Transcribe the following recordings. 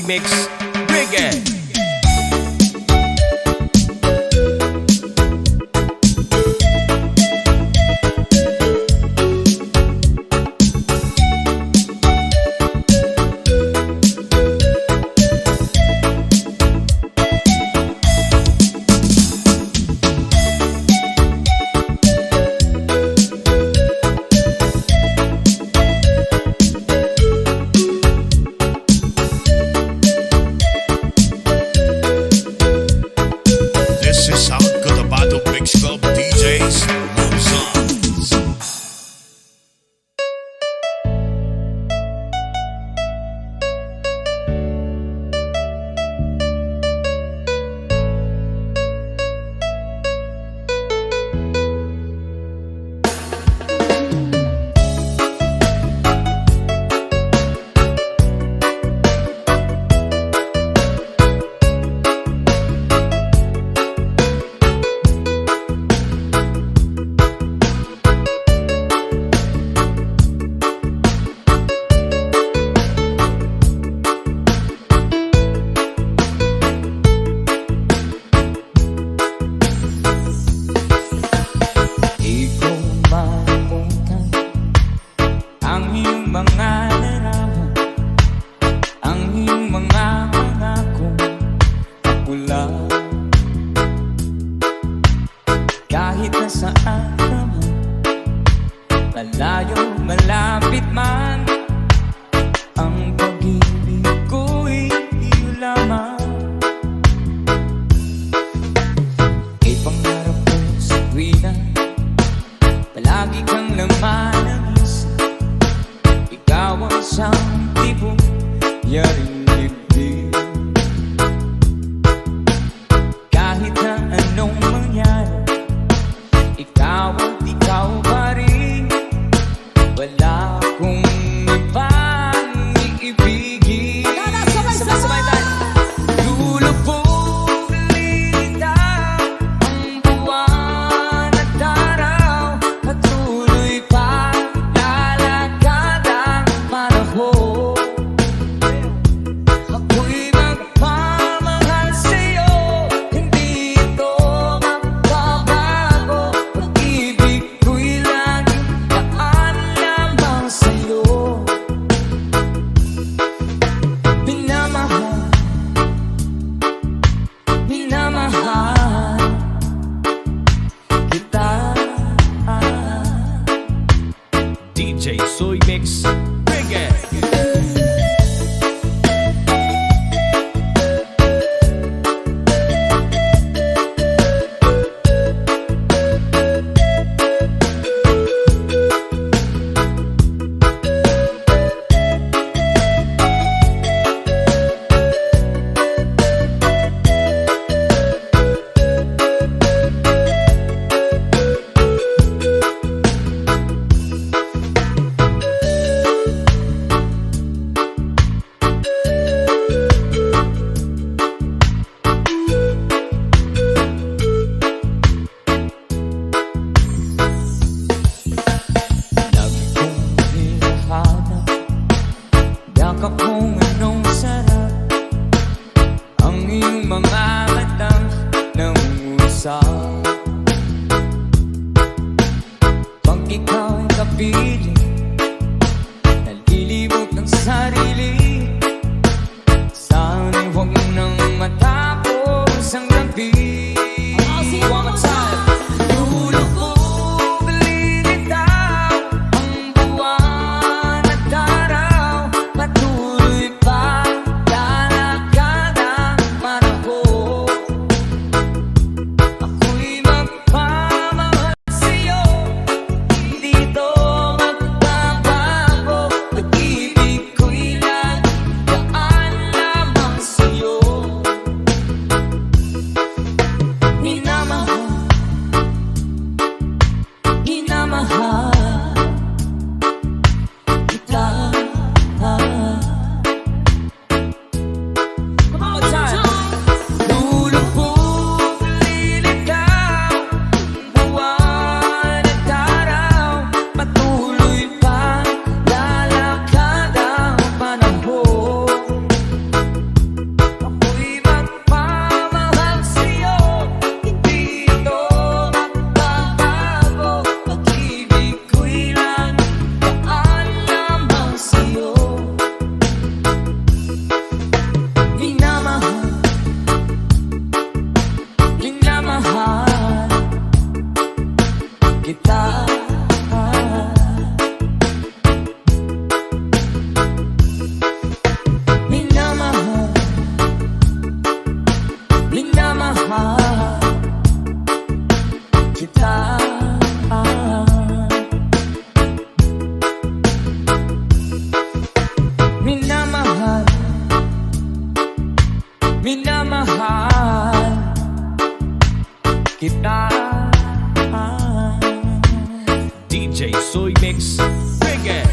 Soy Mix Reggae. This is South Cotabato Mix Club DJs Love Songs. Di ko malimutan ang iyong mga larawan, ang iyong mga pangakong kapula. Kahit nasaan ka man, malayo, malapit man, ang pag-ibig ko'y iyo lamang. Kay pangarap ko sa tuwina, palagi kang laman ng isip. Ikaw ang siyang tipong yaring dibdib. Kahit na anong mangyari, ikaw at ikaw pa rin. Wala akong ibang iibigin. Sabay-sabay tayo. Lulubog lilitaw ang buwan at araw, patuloy pa lalakad ang panahon. Ako'y magpamahal sa'yo, hindi ito magbabago. Pag-ibig ko'y laging daan lamang sa'yo. Minamahal, minamahal kita. DJ Soy Mix Reggae. DJ Soy Mix Reggae.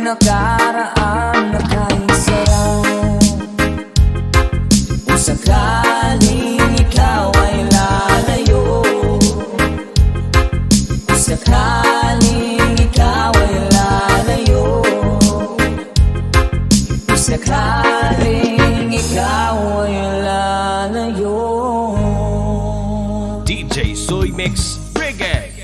nakaraan na kahit sarap. Kung sakaling ikaw ay lalayo, kung sakaling ikaw ay lalayo, kung sakaling ikaw ay lalayo. DJ Soy Mix Reggae.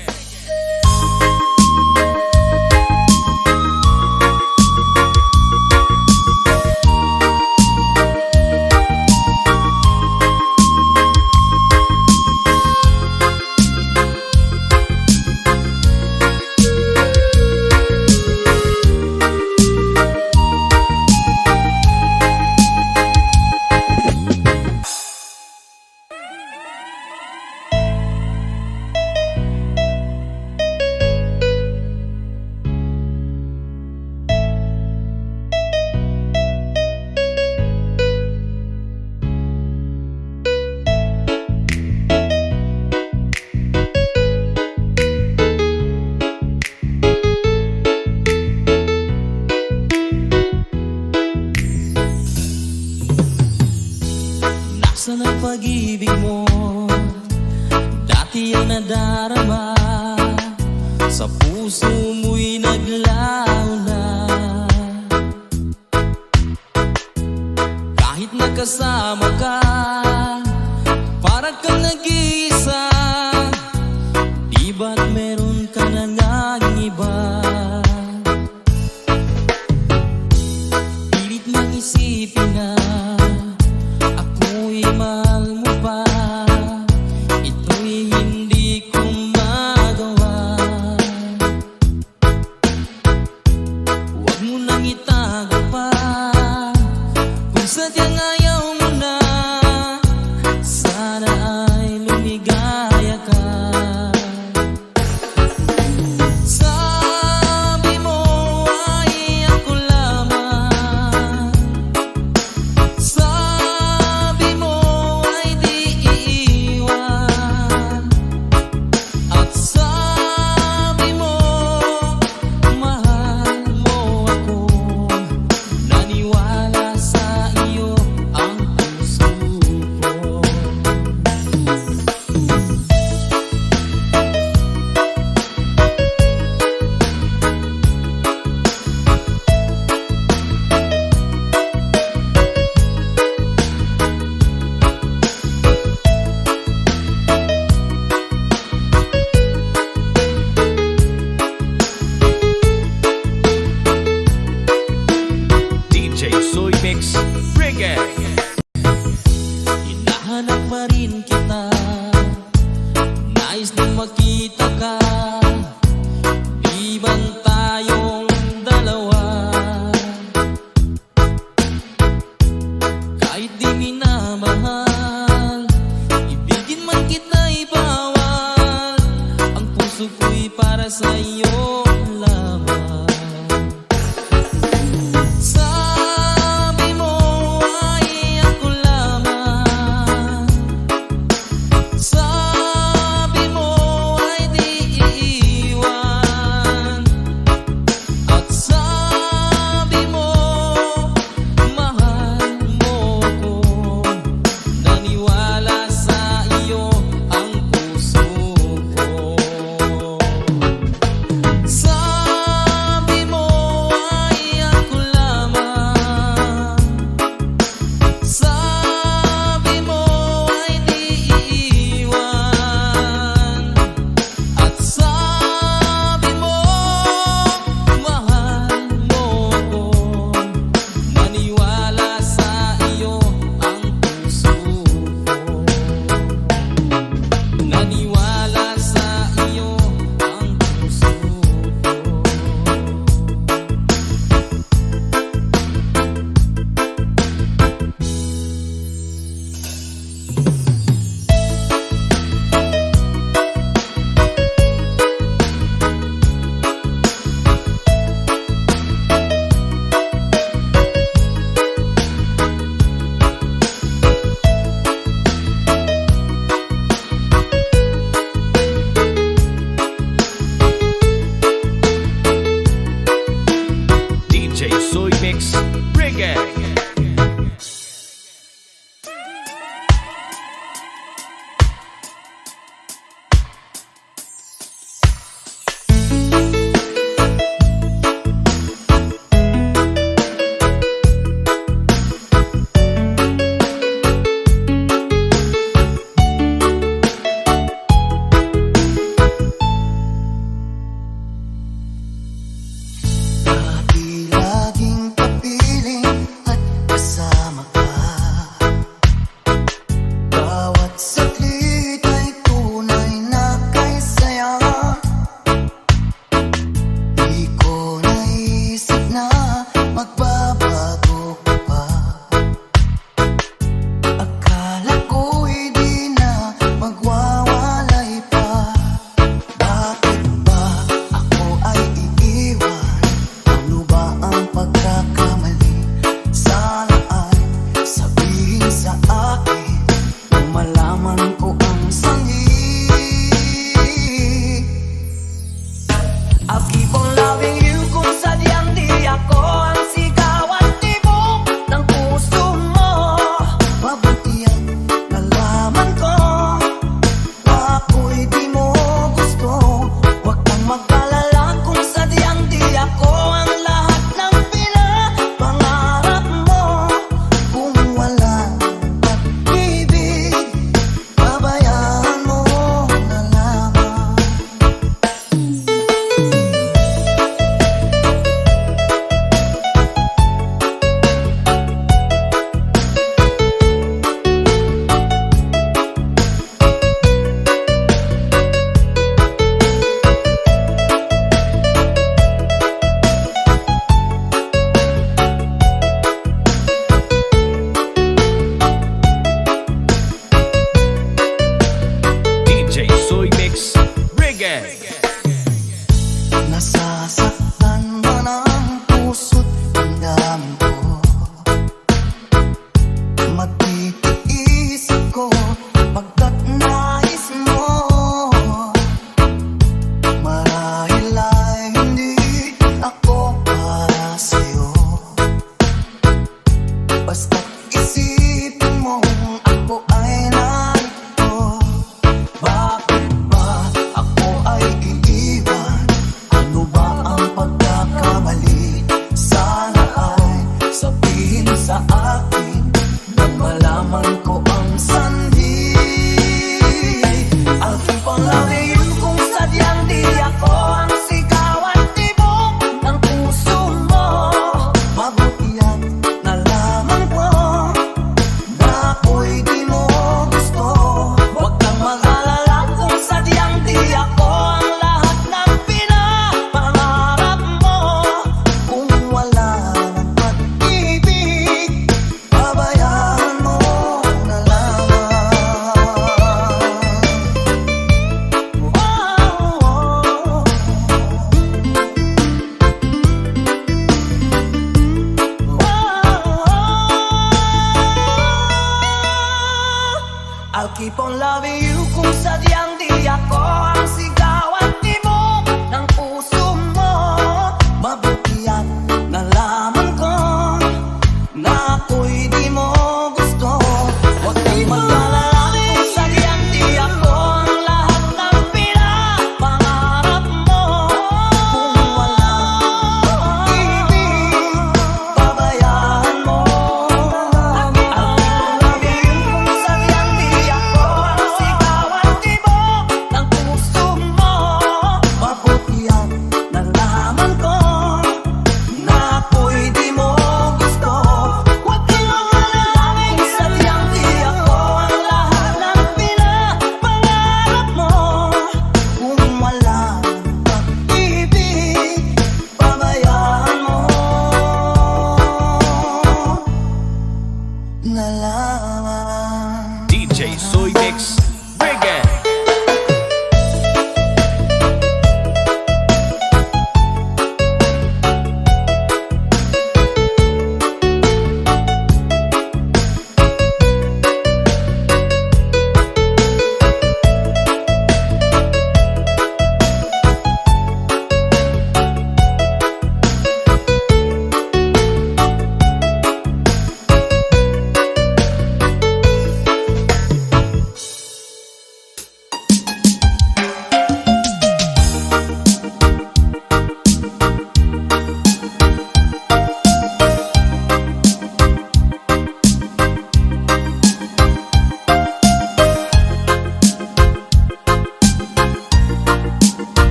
pag-ibig mo dati ay nadarama, sa puso mo'y naglaho na. Kahit nagkasama ka, parang kang nag-iisa. Di ba't meron ka na ngang iba? Pilit mang isipin na ako'y mahal mo pa. Ito'y hindi ko magawa. Huwag mo nang itago pa kung sadyang ayaw mo na. Sana ay lumigaya ka. Sabi mo ay ako lamang, sabi mo ay di iiwan, at sabi mo mahal mo ako. Naniwala sa iyo ang puso ko. DJ Soy Mix Reggae. Hinahanap pa rin kita, nais na makita ka. Di bang tayong dalawa? Kahit di minamahal, ibigin man kita'y bawal. Ang puso ko'y para sa'yo lamang. Sabi mo ay Basta't isipin mo ako ay narito. Bakit ba ako ay iiwan? Ano ba ang pagkakamali? Sana ay sabihin sa akin nang malaman ko ang sanhi. I'll keep on loving you kung sadyang di ako ang sigaw at tibok ng puso mo. Mabuti at nalaman ko na ako'y di mo gusto. Huwag kang mag-alala kung sadyang di ako ang lahat ng pinapangarap mo. Kung wala ng pag-ibig, pabayaan mo na lamang. I'll keep on loving you kung sadyang di ako ang sigaw at tibok ng puso mo. Mabuti at nalaman ko na ako'y di mo gusto. Huwag kang mag-alala kung sadyang di ako ang lahat ng pinapangarap mo. Kung wala ng pag-ibig, pabayaan mo. I'll keep on loving you kung sadyang di ako ang sigaw at tibok ng puso mo. Mabuti at nalaman ko na ako'y di mo gusto. Huwag kang mag-alala kung sadyang di ako ang lahat ng pinapangarap mo. Kung wala ng pag-ibig, pabayaan mo na lamang. DJ Soy Mix, bring it.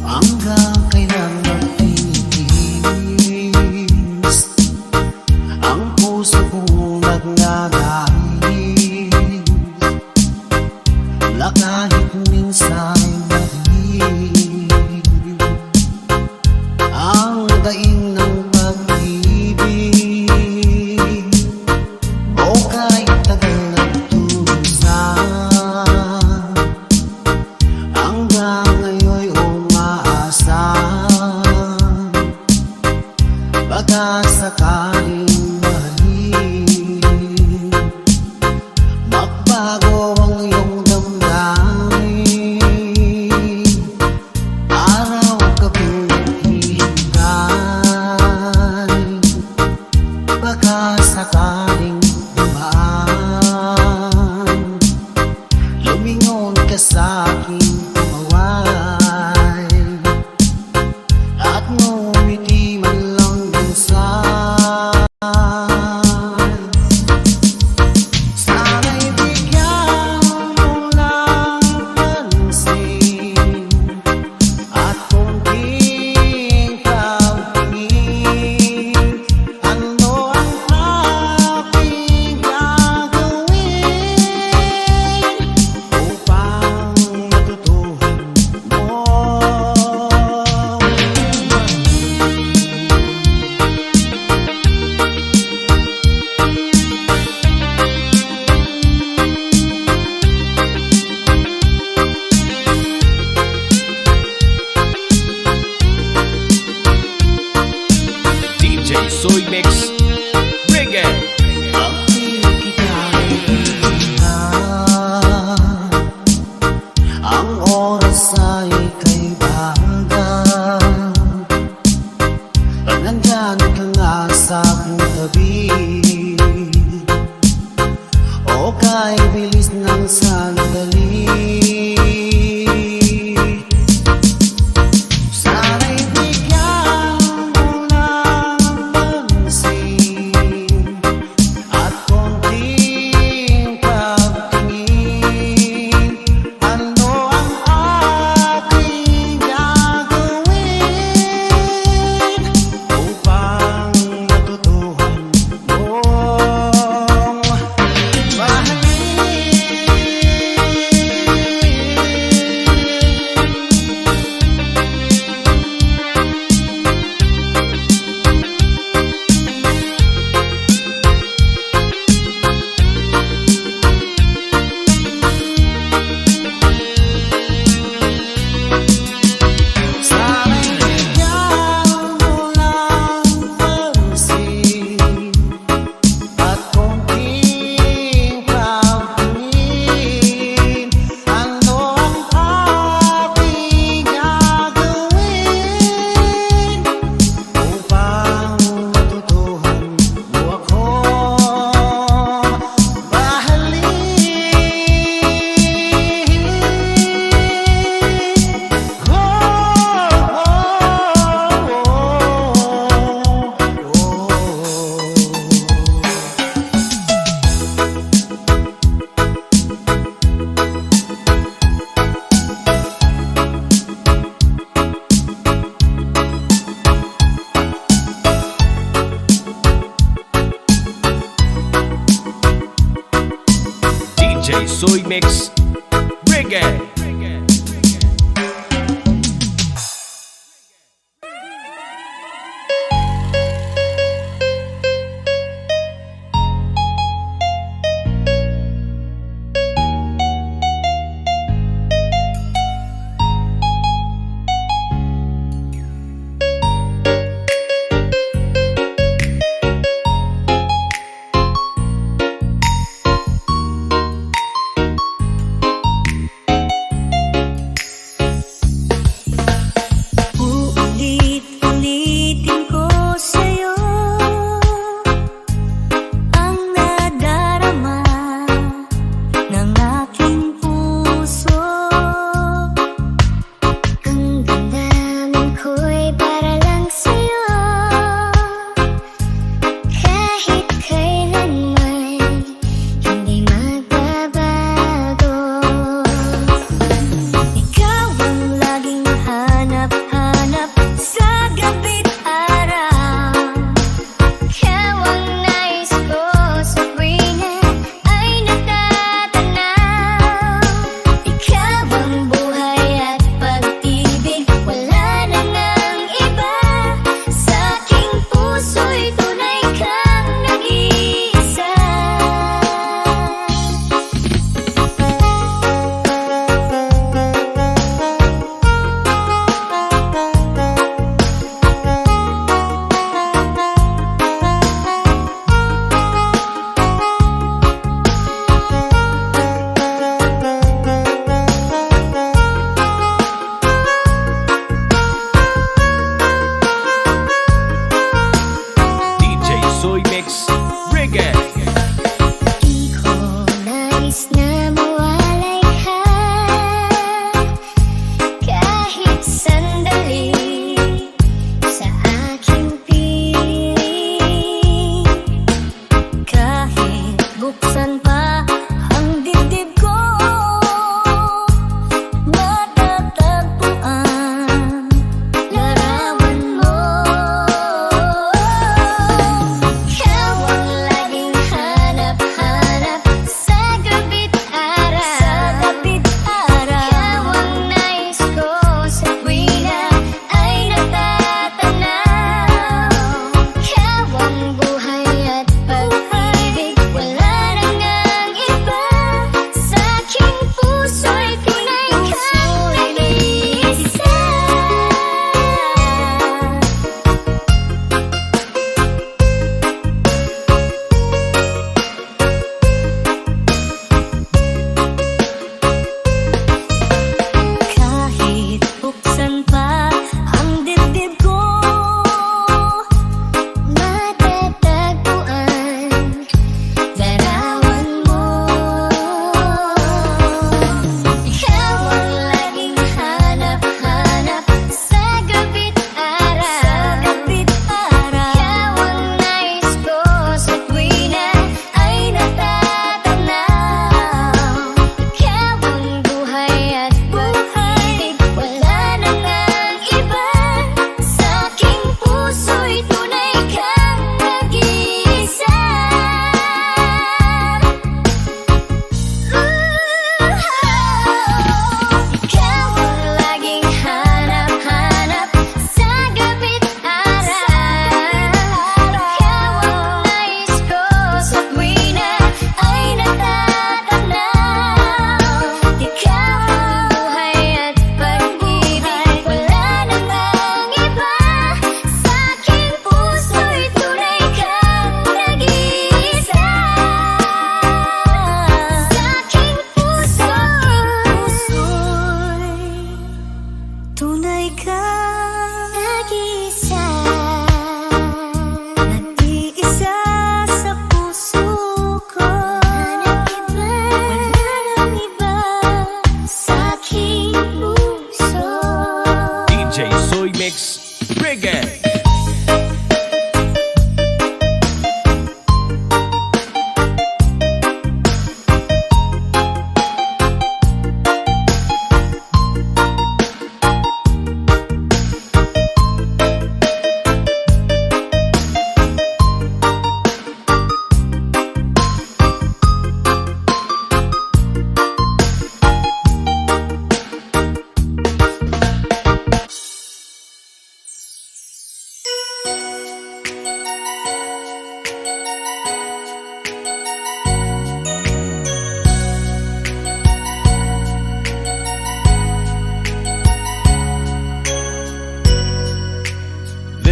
Hanggang kailan magtitiis ang puso kong nagnanais na kahit minsan mahirap ang daing ng pag-ibig o kahit tagal nagtusan. Hanggang ngayon'y umaasa, baka sakaling mahalin, magbago ang iyong damdamin. Araw-gabing naghihintay, baka sakaling dumaan, lumingon ka sa aking kumaway at ngumiti man lang minsan. Sana'y bigyan mo ng pansin at kunting pagtingin. Ano ang aking gagawin upang matutuhan mo? DJ Soy Mix, bring it. Bakit kita nakikita? Ang oras ay kay bagal. Soy Mix Reggae.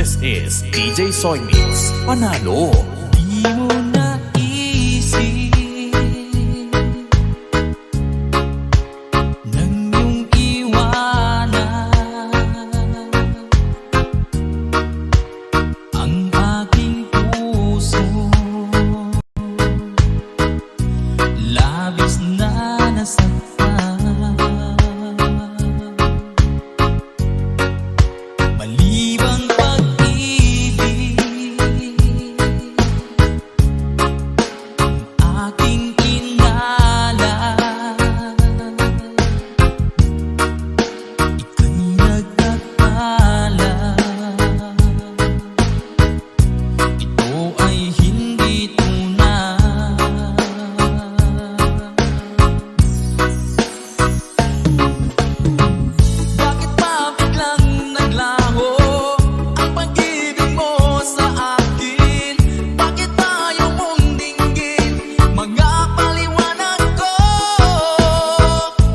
This is DJ Soy Mix Panalo. Di mo naisip nang iyong iwanan ang aking puso, labis na nasaktan. Malibang pag-ibig aking inalan, ika'y nagkakala. Ito ay hindi tunay. Bakit ba biglang naglaho ang pag-ibig mo sa akin? Bakit tayo mong dinggin mga paliwanag ko?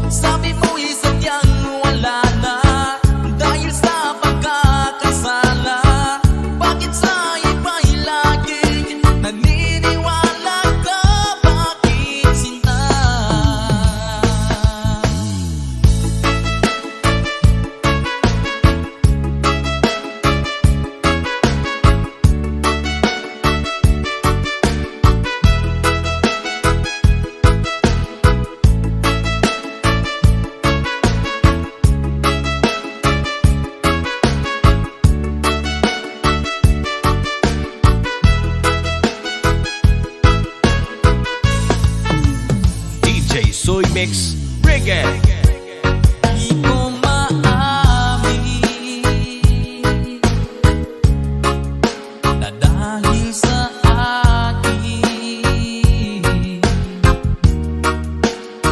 Sabi mo'y sadyang wala na dahil sa pagkakasala. Bakit sa iba'y laging naniniwala ka? Bakit sinta? DJ Soy Mix Reggae. Di ko maamin na dahil sa akin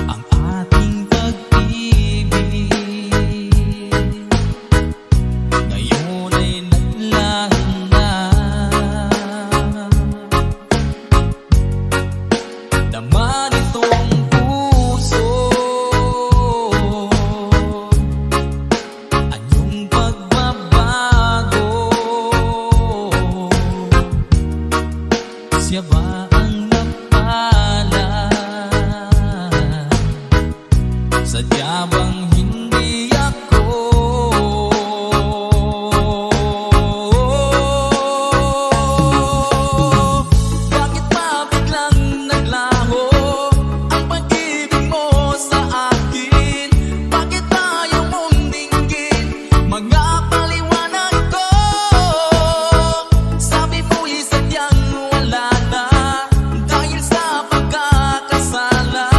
ang ating pag-ibig ngayon ay naglaho na. Naman itong puso anyong pagbabago. Siya ba ang napala? Sadya bang hindi ako? Bakit ba biglang naglaho ang pag-ibig mo sa akin? Bakit tayo mong dinggin mga paliwanag ko? Sabi mo'y sadyang wala na dahil sa pagkakasala.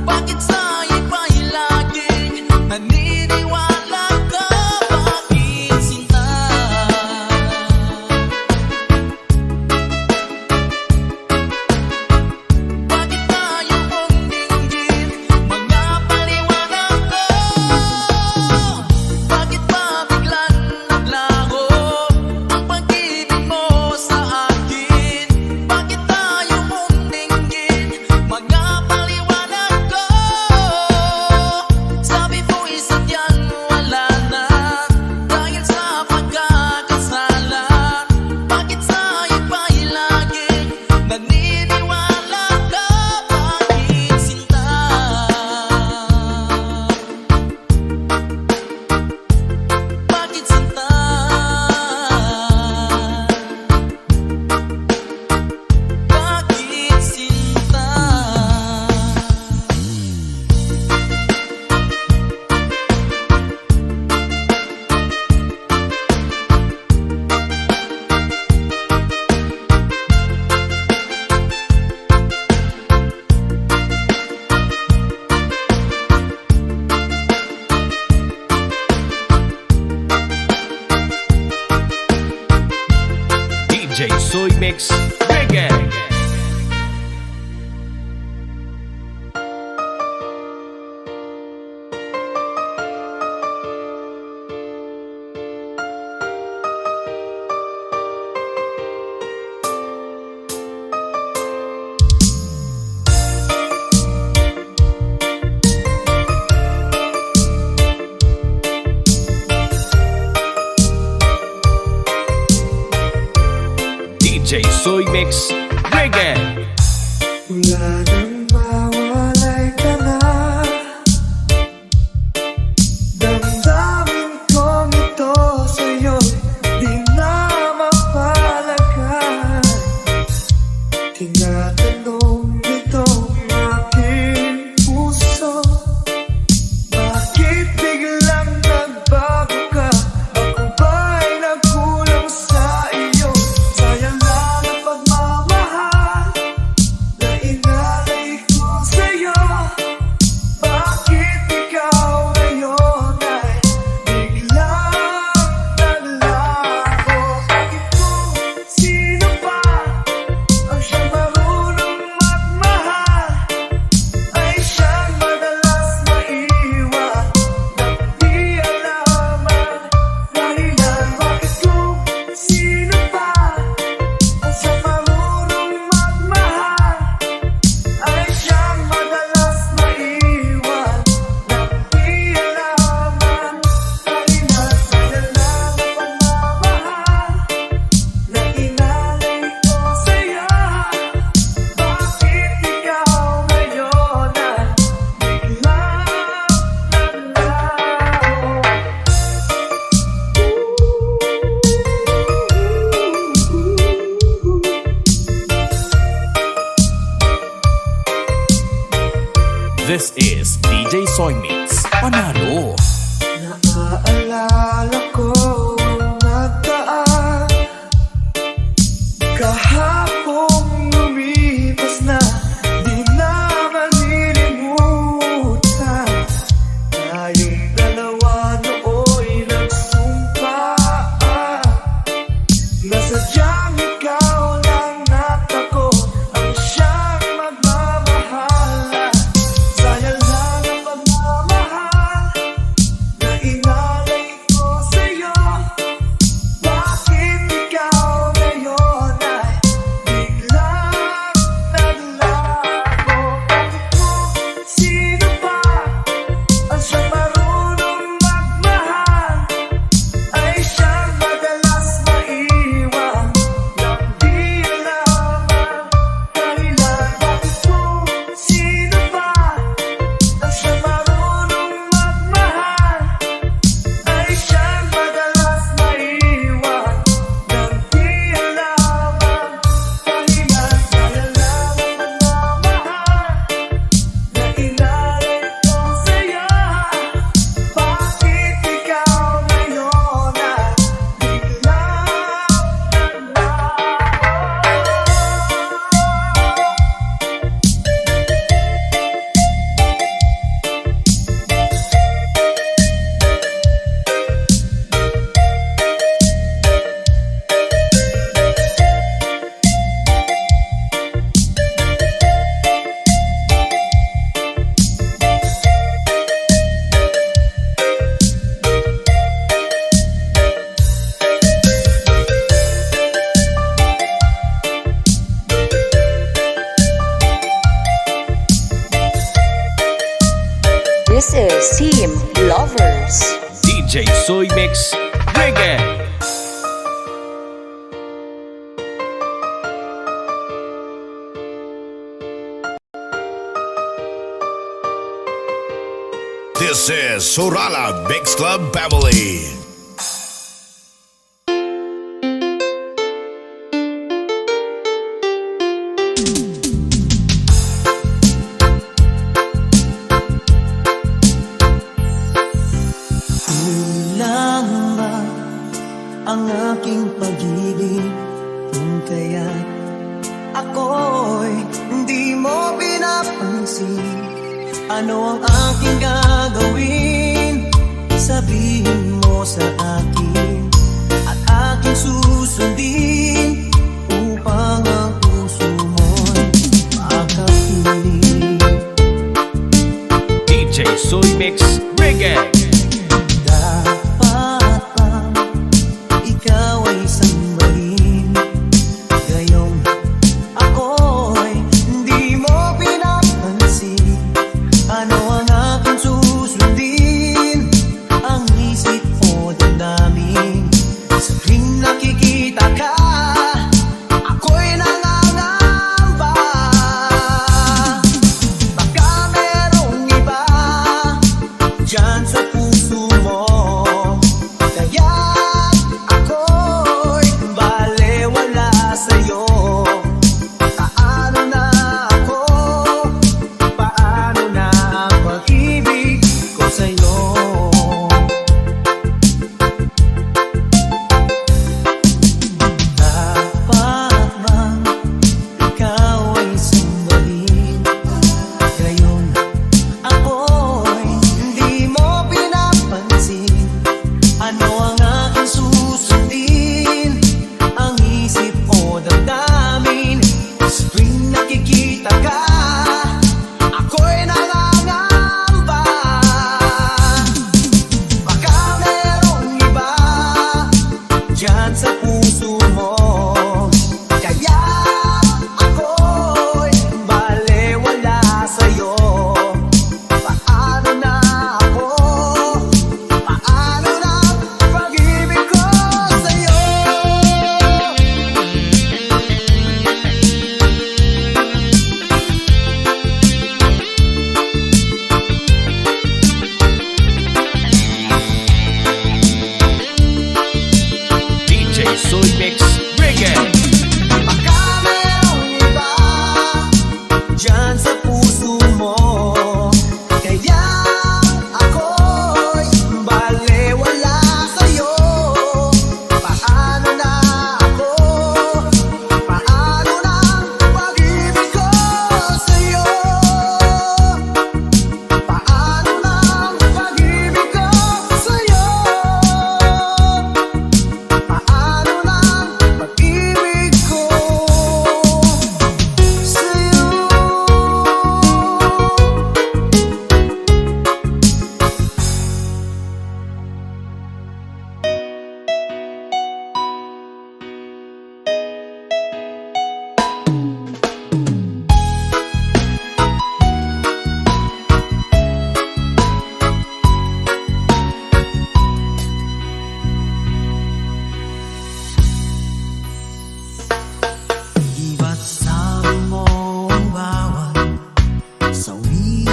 Bakit sa iba'y laging naniniwala ka? Bakit sinta? Bakit tayo mong dinggin mga paliwanag ko? Bakit ba biglang naglaho ang pag-ibig mo sa akin? Bakit tayo mong dinggin mga paliwanag ko? Sabi mo'y sadyang wala na dahil sa pagkakasala. Bakit sa iba'y laging naniniwala ka? Bakit sinta? Bakit sinta? Bakit sinta? DJ Soy Mix Reggae. DJ Soy Mix Reggae. Wala nang mawalay ka na. Damdamin kong ito sa'yo, di na mapalagan. Tinatanong itong aking puso, bakit biglang nagbago ka? Ako ba'y nagkulang sa iyo? Sayang lang ang pagmamahal na inalay ko sa'yo. Bakit ikaw ngayon ay biglang naglaho? Bakit kung sino pa ang siyang marunong magmahal ay siyang madalas maiwan nang di alam ang dahilan? Bakit kung sino pa ang siyang marunong magmahal ay siyang madalas maiwan nang di alam ang dahilan? Sayang lang ang pagmamahal na inalay ko sa'yo. Bakit ikaw ngayon ay biglang This is DJ Soy Mix Panalo. Naaalala ko ang nagdaan, kahapong lumipas na, di na malilimutan. Tayong dalawa nooy nagsumpaan na sadyang ikaw lang at ako ang siyang magmamahalan. Sayang lang ang pagmamahal na inalay ko sa'yo. Bakit ikaw ngayon ay biglang naglaho? Bakit kung sino pa ang siyang marunong magmahal ay siyang madalas maiwan nang di alam ang dahilan? Bakit kung sino pa ang siyang marunong magmahal ay siyang madalas maiwan nang di alam ang dahilan? Sayang lang ang pagmamahal na inalay ko sa'yo. Bakit ikaw ngayon ay biglang This is Team Lovers. DJ Soy Mix Reggae. This is Sorala Mix Club Family. Lang ba ang aking pag-ibig kung kaya ako'y hindi mo pinapansin? Ano ang aking gagawin? Sabihin mo sa akin at aking susundin upang ang puso mo'y makapiling. DJ Soy Mix Reggae. Dapat bang ikaw ay sambahin? Gayong ako'y hindi mo pinapansin. Ano ang aking susundin? Ang isip o damdamin puso mo. Kaya ako'y balewala sa'yo. Paano na ako? Paano na pag-ibig ko sa'yo? DJ Soy Mix Reggae. Baka merong iba dyan sa puso mo. Kaya ako'y balewala sa'yo. Paano na ako? Paano na pag-ibig ko sa'yo? Paano na pag-ibig ko sa'yo? Paano na pag-ibig ko Iba't sabi mo ang bawat sawi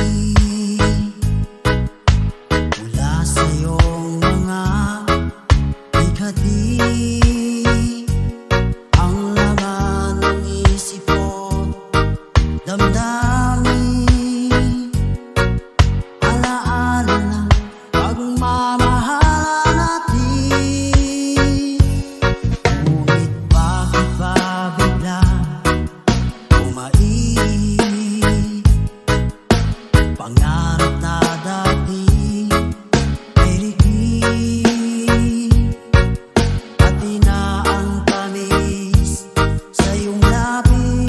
mula sa iyong mga ikati. Ang laman ng isip ko, damdamin, alaala ng pagmamahal natin. Ngunit bakit ba bigla umait? Pangarap na dati ay ligid, pati na ang tamis sa iyong labi,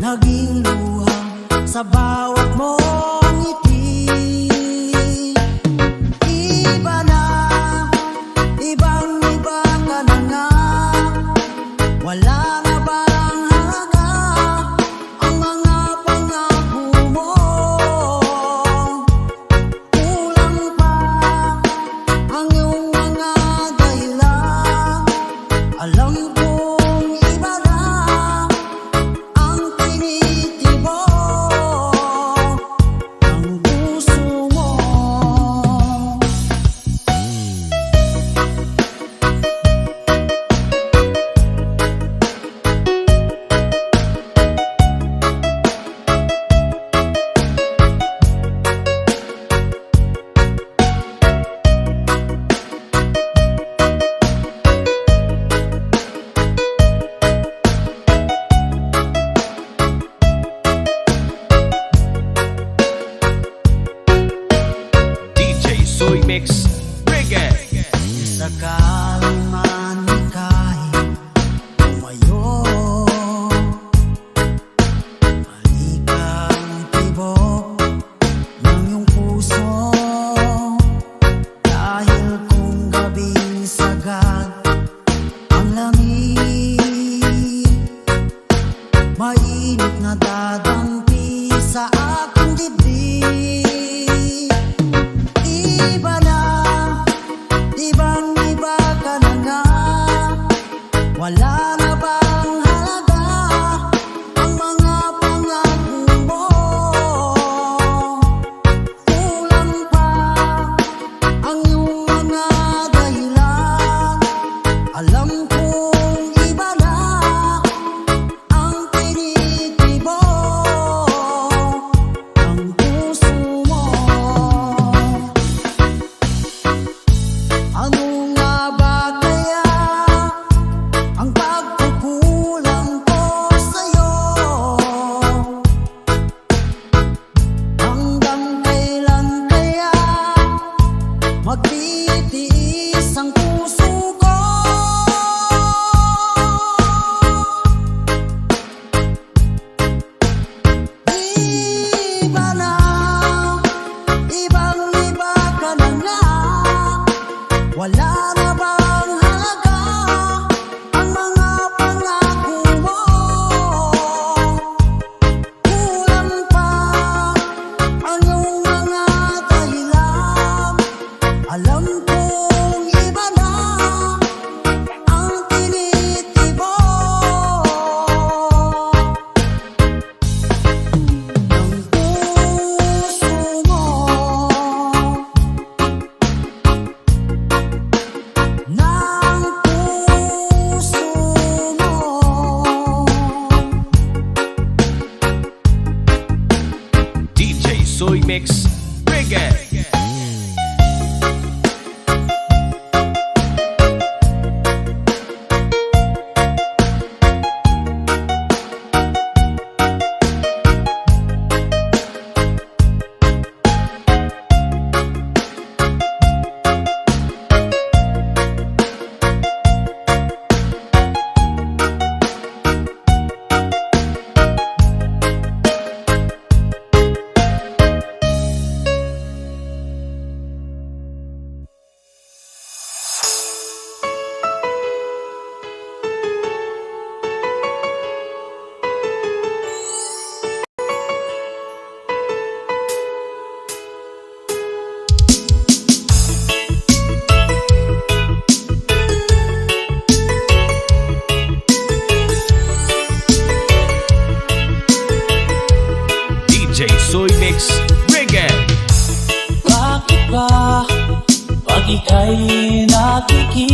naging luha sa bawat mong ngiti. Iba na, ibang-iba ka na nga. Wala na bang halaga ang mga pangako mo? Kulang pa ang iyong mga dahilan. Alam kong iba na ang tinitibok ng puso mo. DJ Soy Mix Reggae. Sakaling man ika'y tumayo, malikang tibok ng iyong puso. Dahil kung gabing sagad ang lamig, mainit na dadampi sa aking dibdib. Iba na, ibang-iba ka na nga. Wala na bang halaga ang mga pangako mo? Kulang pa ang iyong mga dahilan. Alam kong iba na ang tinitibok ng puso mo. Ano nga ba kaya ang pagkakataon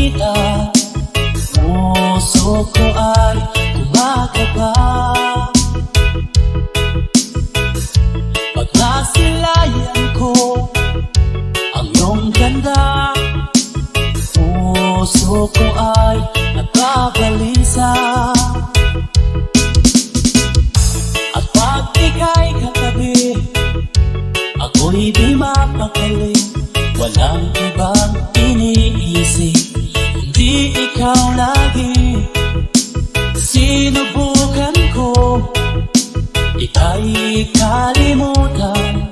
bisita. Puso ko ay gumagaba pag nasilayan ko ang iyong ganda. Puso ko ay nagbabalisa at pag ika'y katabi, ako'y di mapakali. Walang ibang iniisip, hindi ikaw lagi. Sinubukan ko, ika'y kalimutan,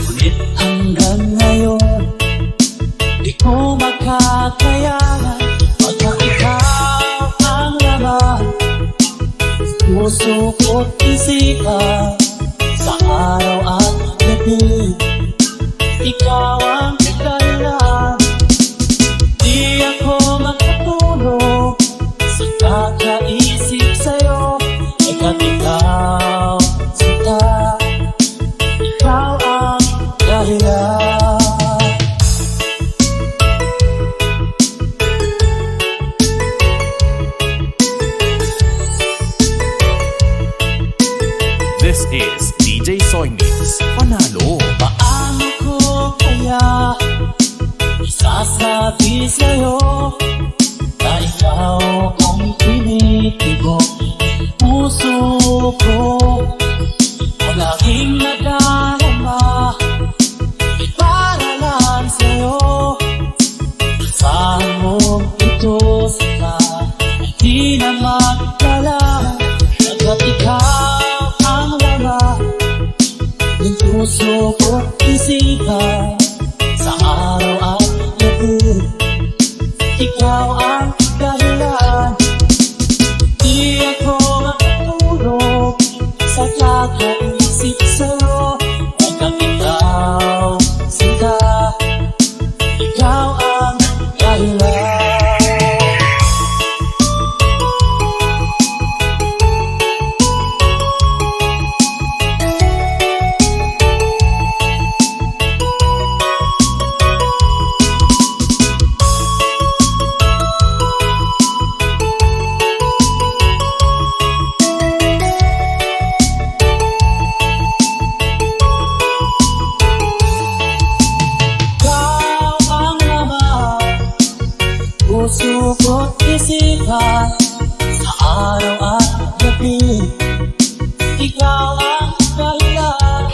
ngunit hanggang ngayon di ko makakayanan. Pagka ikaw ang laman, puso ko't isipan, sa araw at gabi, ikaw ang dahilan. Di ako makatulog sa kakaisip sa'yo, ika't ikaw, sinta, ikaw ang dahilan. This is DJ Soy Mix. Panalo. Paano ko kaya isasabi sa'yo na ikaw ang tinitibok puso ko? Palaging nadarama, may para lang sa'yo. Saan mo ito sila, hindi na magdala. Hanggat ikaw ang laman ng puso ko't isipan, sa araw at gabi, ikaw ang dahilan. Di ako makatulog sa kakaisip sa'yo, hanggang ikaw, sinta, ikaw ang dahilan. Puso ko't isipan, sa araw at gabi, ikaw ang dahilan.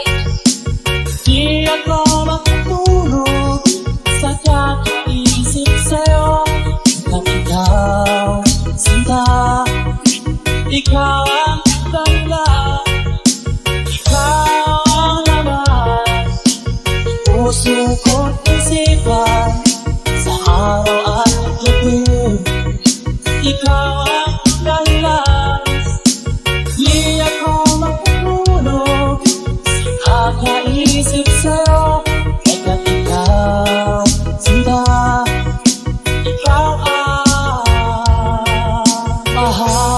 Di ako makatulog sa kakaisip sa'yo, hanggang ikaw, sinta, ikaw ang dahilan. Ikaw ang laman, puso ko't isipan, sa araw at gabi, ikaw ang dahilan. Di ako makatulog sa kakaisip sa'yo, hanggang ikaw, sinta, ikaw ang mahal.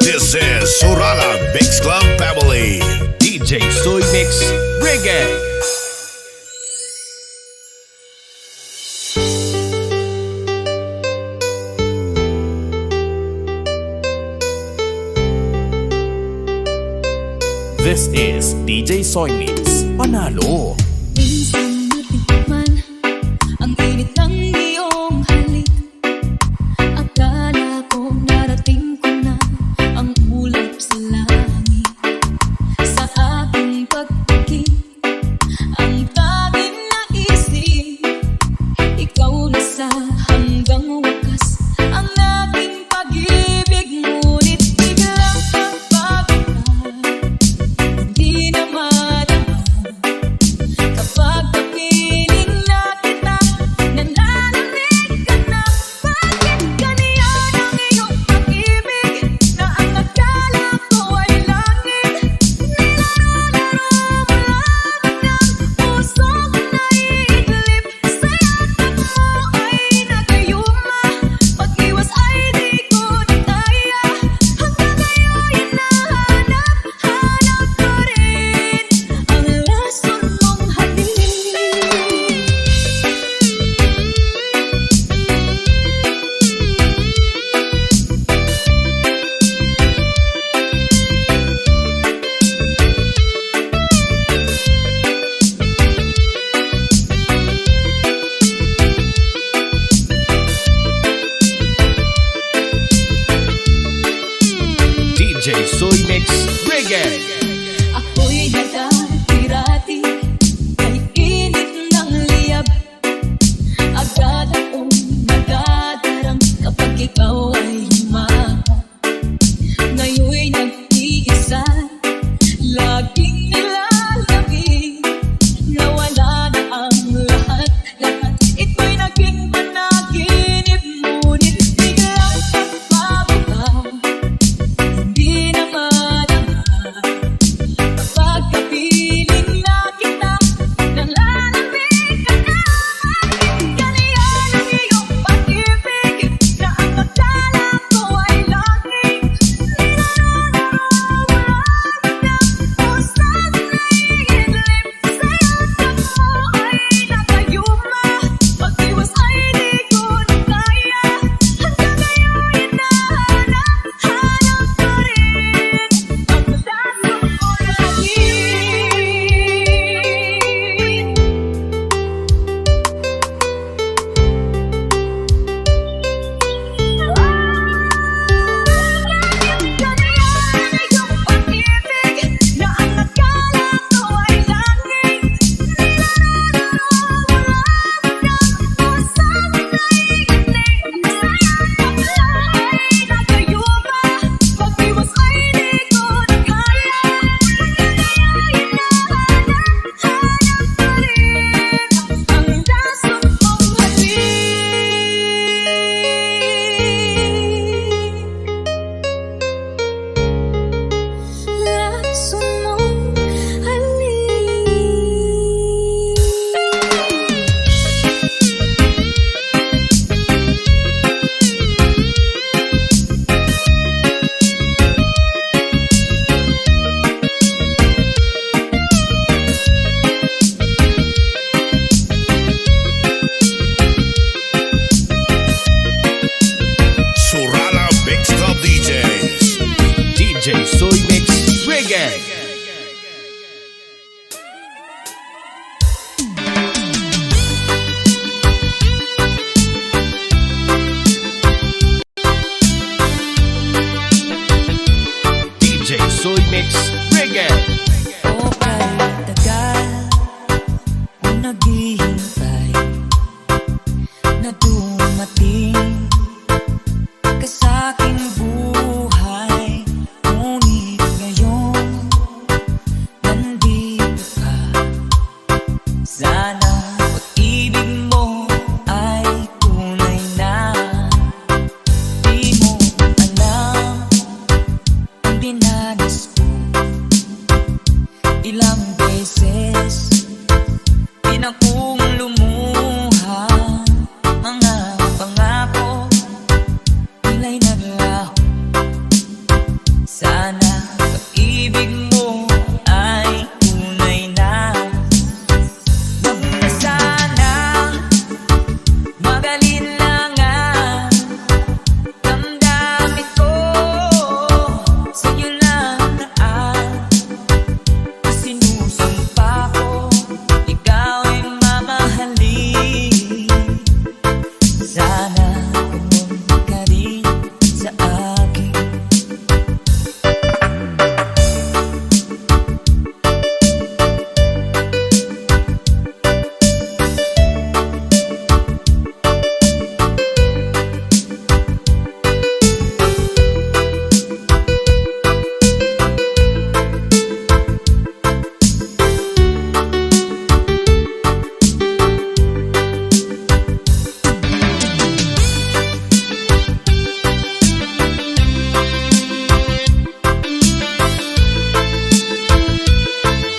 This is Sorala Mix Club Family. DJ Soy Mix. Bring it. This is DJ Soy Mix. Panalo. Minsan natikman ang init ng iyong halik. Akala ko narating ko na ang ulap sa langit. Sa aking pagpikit, ang tanging naisip, ikaw na sa hanggang wakas ang naging pag-ibig. Ngunit biglang pagpapagod, hindi na madama kapag napiling na kita na beses di na kong lumuha. Mga pangako nila'y naglaho. Sana pag-ibig mo ay tunay na. Huwag na sanang mag-alinlangan. Damdamin ko sa'yo lang naan. Sinusumpa ko ikaw ay mamahalin. Sana pumunta ka rin sa akin.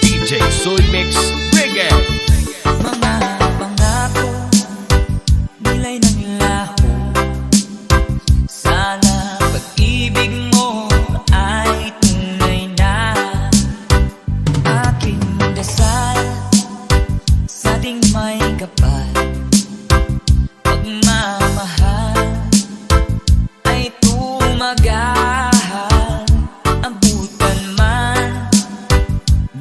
DJ Soy Mix Reggae. Mga pangako nila'y naglaho. Sana pag-ibig mo ay tunay na. Aking dasal sa ating may kapal. Pagmamahal ay tumagahal. Abutan man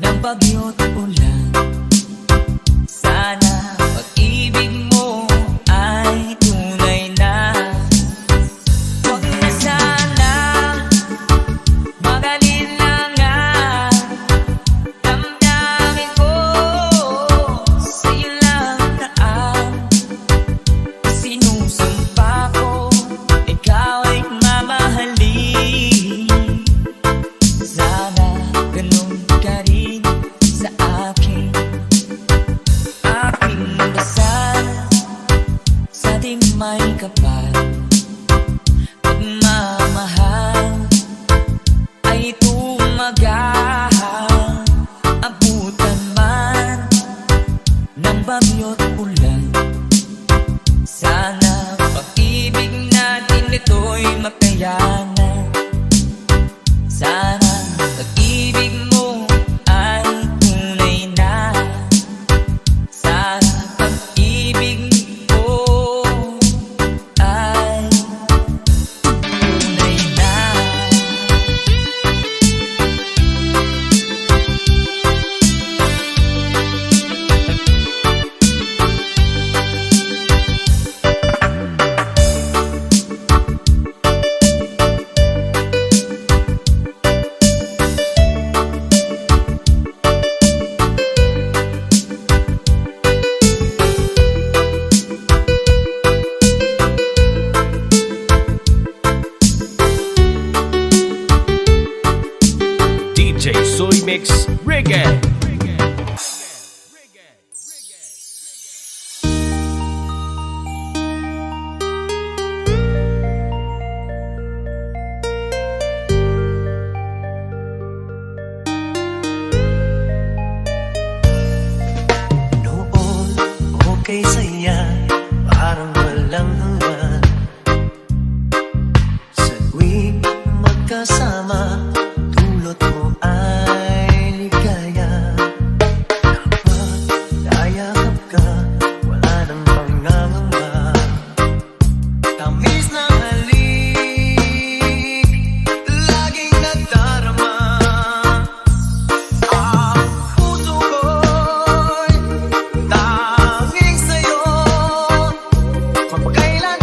ng bagyo't ulan. Sana pag-ibig mo ay tunay na. Huwag na sana mag-alinlangan. Damdamin ko sa'yo lang naan. Sinusumpa ko ikaw ay mamahalin. Sana ganun ka rin sa akin. Aking dasal sa ating may kapal. Pagmamahal ay tumagahal. Abutan man ng bagyo't ulan. Sana pag-ibig natin ito'y makayanan. Sana pag-ibig mo ay tunay na. Sana pag-ibig mo ay tunay na. DJ Soy Mix Reggae. Noon, okay saya, parang walang hanggan. Sa tuwing magkasama, dulot mo ay ligaya. Kapag nayakap ka, wala nang pangangamba. Tamis ng halik, laging nadarama. Ang puso ko'y tanging sa'yo. Kapagkailan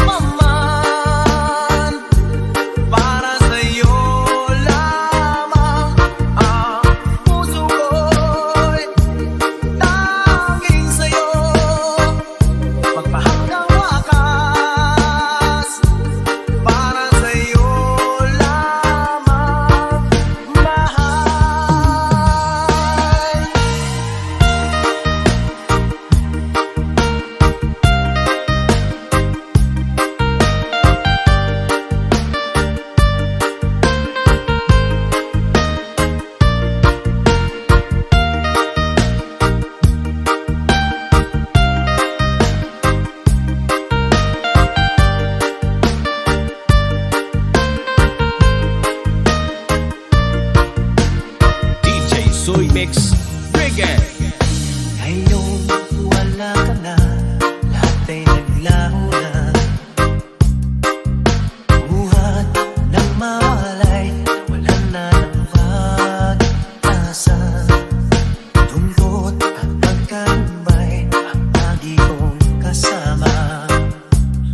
Ikaw ba'y lagi kong kasama?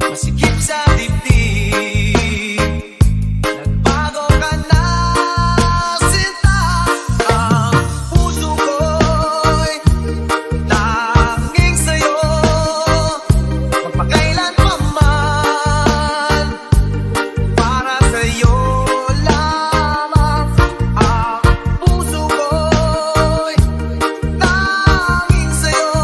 Masikip sa dibdib, nagbago ka na, sinta. Ang puso ko'y tanging sa'yo, magpakailan pa man. Para sa'yo lamang. Ang puso ko'y tanging sa'yo,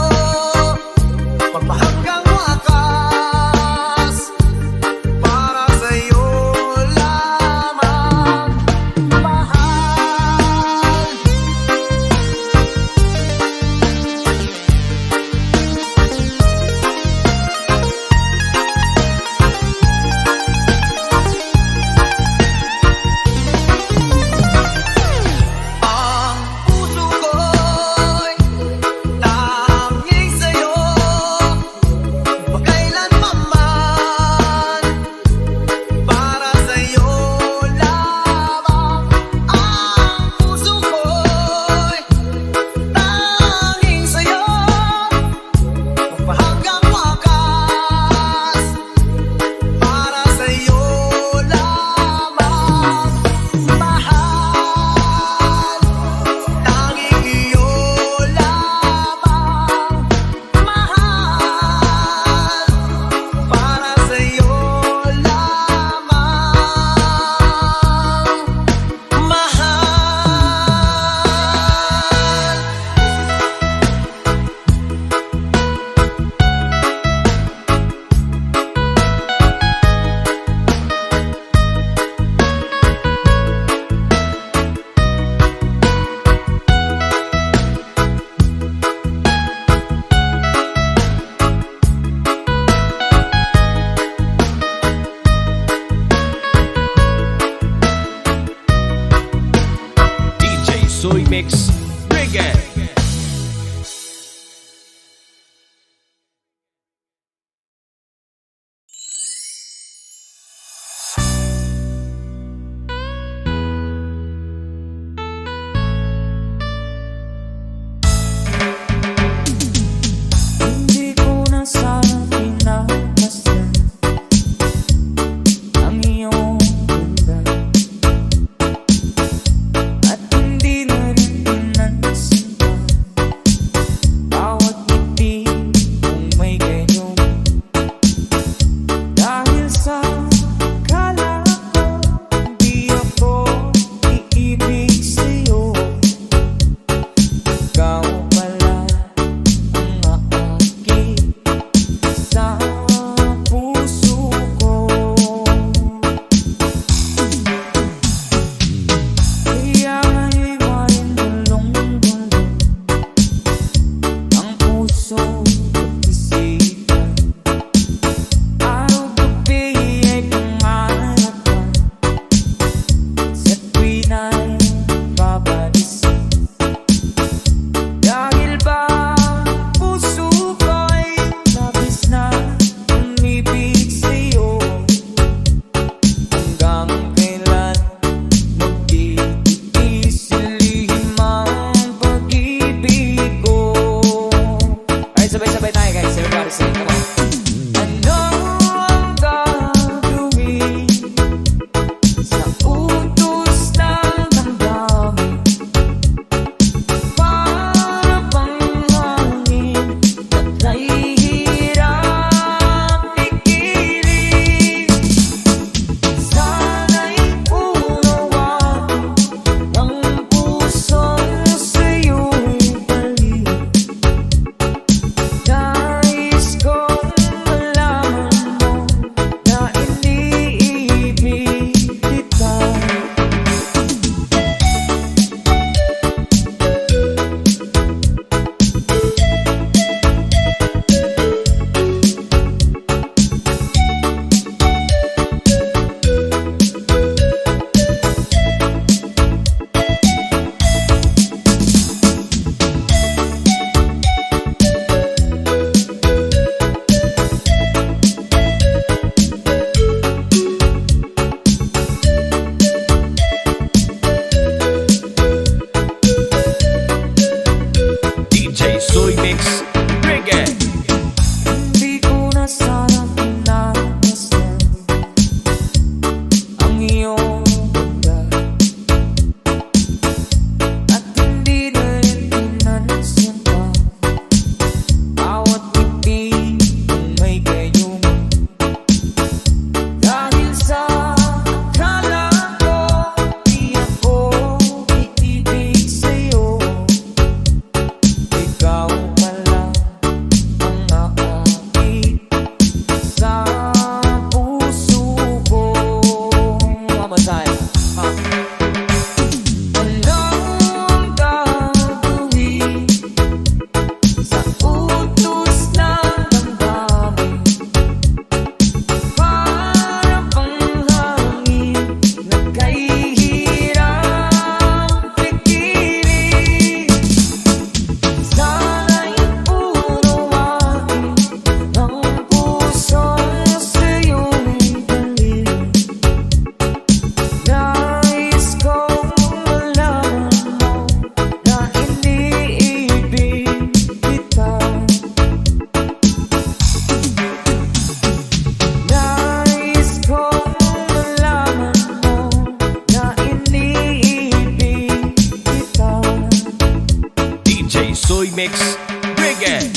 Soy Mix, bring it! Hindi ko na sana pinapasyan ang iyong ganda, at hindi na rin pinansin pa bawat ngiti kung may gayuma. Dahil sa akala ko di ako iibig sa'yo, ikaw pala ang aakit sa puso ko. Mamatay. Anong gagawin sa utos ng damdamin? Para bang hangin na kahihirap pigilan. Sana'y unawain ang pusong sa'yo'y dalhin. Nais kong malaman mo na iniibig kita. Nais kong malaman mo na iniibig kita. DJ Soy Mix, bring it!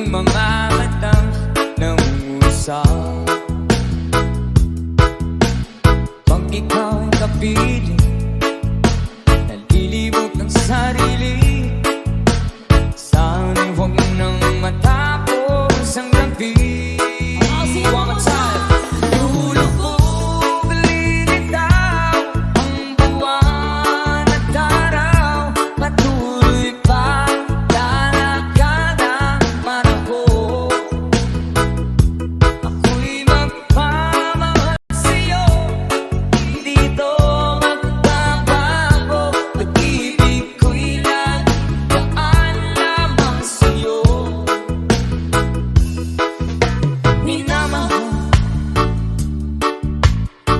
mga matang nangungusap. Pag ikaw'y kapiling, nalilibot ng sarili. Sana'y huwag nang matapos ang gabi. One more time. Lulubog, lilitaw ang buwan at araw. Patuloy pa lalakad ang panahon. Ako'y magpamahal sa'yo, hindi ito magbabago. Pag-ibig ko'y nagdaan lamang sa'yo. Minamahal,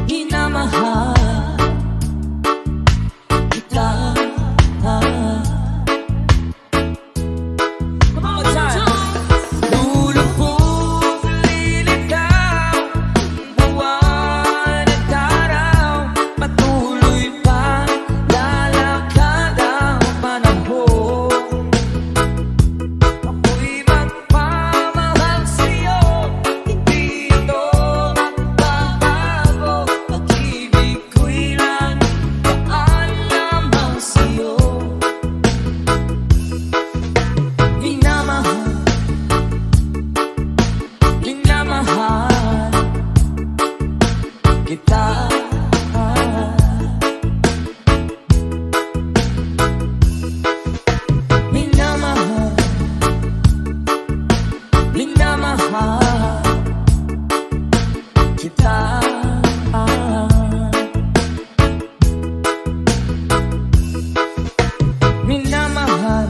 minamahal kita. One more time. Lulubog, lilitaw buwan at araw. Patuloy pa lalakad ang panahon. Ako'y magpamahal sa'yo, hindi ito magbabago. Pag-ibig ko'y nagdaan lamang sa'yo. Minamahal, minamahal kita. Minamahal, minamahal kita. Minamahal,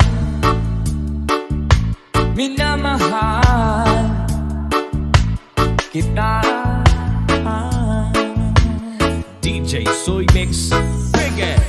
minamahal kita. DJ Soy Mix, bring it.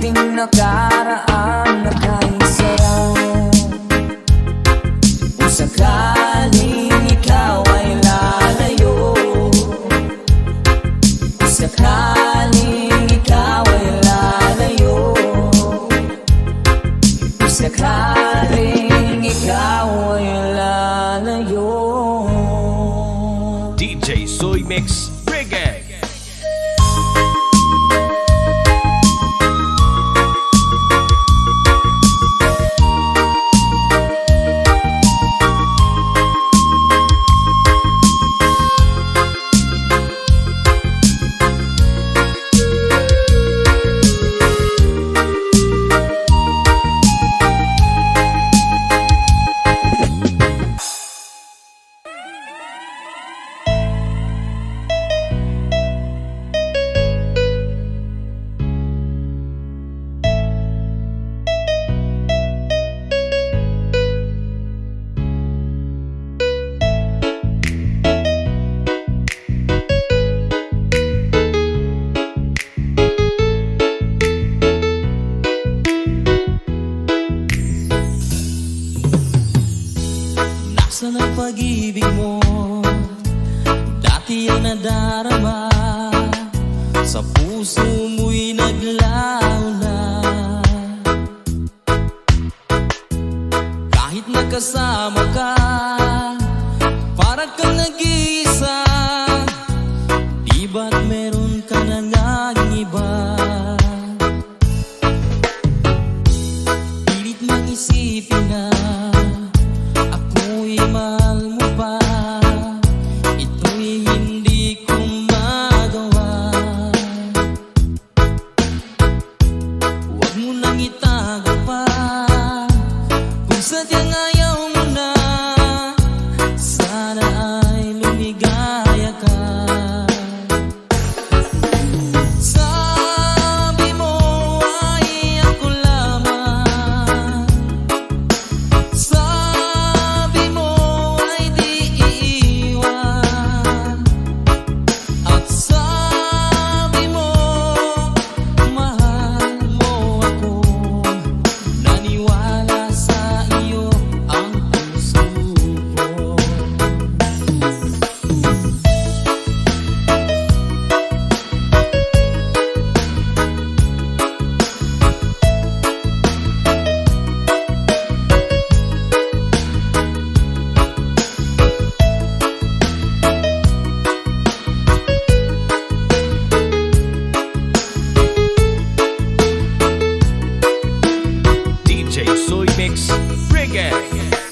ating nakaraan na kay sarap. Kung sakaling ikaw ay lalayo, kung sakaling ikaw ay lalayo, kung sakaling ikaw ay lalayo. DJ Soy Mix Reggae. Nasaan ang pag-ibig mo? Dati ay nadarama, sa puso mo'y naglaho na. Kahit nagkasama ka, para kang nag-iisa. Di ba't meron ka na ngang iba? Pilit mang isipin na ako'y mahal mo pa. Ito'y hindi ko magawa. Huwag mo nang itago pa, kung sadyang ayaw mo na. Sana ay lumigaya ka. Sabi mo ay ako lamang, sabi mo ay di iiwan, at sabi mo mahal mo ako. Naniwala sa iyo ang puso ko. DJ Soy Mix Reggae.